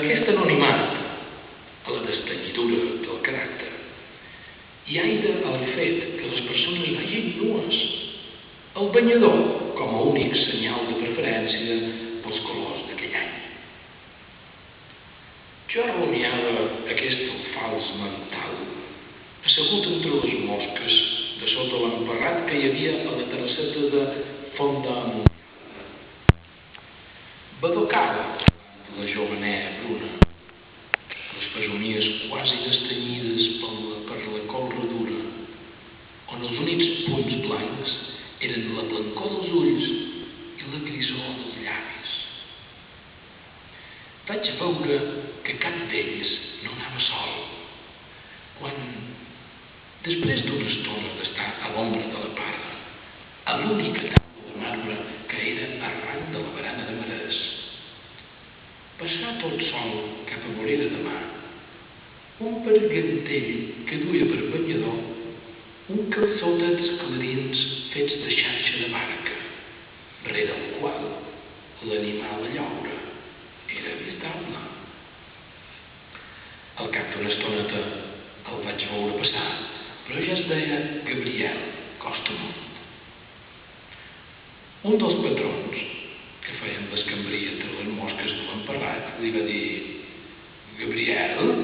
aquest anonimat, a la destenyidura del caràcter, hi aida el fet que les persones vegin nues el banyador com a únic senyal de preferència pels colors d'aquell any. Jo rumiava aquest fals mental, assegut entre les mosques de sota l'emparrat que hi havia a la terrasseta de Fontamunt. Badocava la jovenea bruna, les fesomies quasi destenyides per la colradura, on els únics punts blancs eren la blancor dels ulls i la grisor dels llavis. Vaig veure que cap d'ells no anava sol, quan, després d'una estona d'estar a l'ombra de la parra, a l'única taula de marbre que era arran de la barana de marès, passà tot sol cap a Morera de Mar un bergantell que duia per banyador un calçotets clarins fets de xarxa de barca, rere el qual l'animal a llaure era visitable. Al cap d'una estoneta el vaig veure passar, però ja es deia Gabriel Costamunt. Un dels patrons, que feien l'escambria entre les mosques de l'emparrat, li va dir: Gabriel,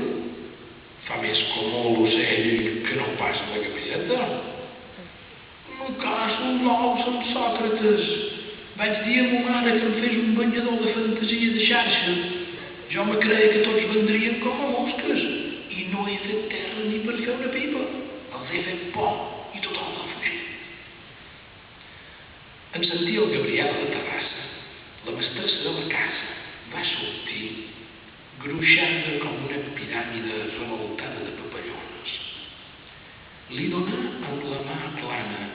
fa més com l'ocell que no pas la gavelleta. Me caso un ou amb Sòcrates. Vaig dir a ma mare que em fes un banyador de fantasia de xarxa. Jo me creia que tots vendrien com a mosques i no he fet terra ni per fer una pipa. Els he fet por i tothom va fugir. En sentir el Gabriel a la terrassa, la mestressa de la casa va sortir gruixada com una piràmide revoltada de papallones. Li donà amb la mà plana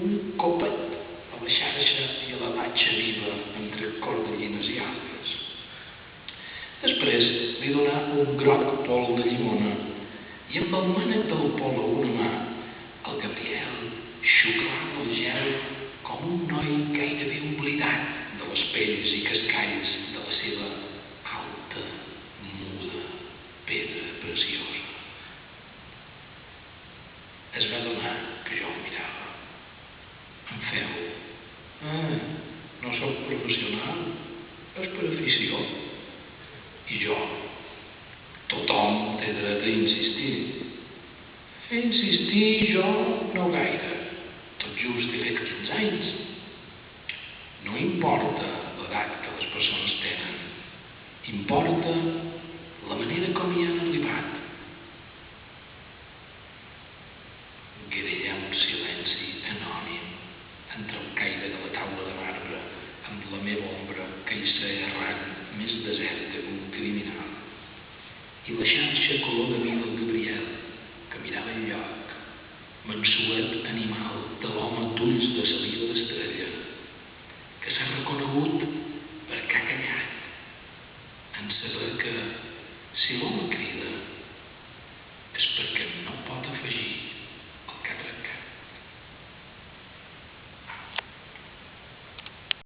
un copet a la xarxa i a la latxa viva entre cordellines i algues. Després li donà un groc pol de llimona i amb el mànec del pol a una mà el Gabriel xuclava el gel com un noi gairebé oblidat de les pells i cascalls de la seva alta, muda pedra preciosa. Es va adonar que jo el mirava. Em feu: no soc professional, és per afició. I jo: tothom té dret a insistir. A insistir jo no gaire. Tot just he fet 15 anys. No importa l'edat que les persones tenen. Importa la manera com hi han arribat. Guerella un silenci anònim entre el caire de la taula de marbre amb la meva ombra que hi sé errant més deserta que un criminal i la xarxa color de vi del Gabriel que mirava enlloc, mansuet animal de l'home d'ulls de saliva d'estrella que s'ha reconegut perquè ha callat en saber que si l'home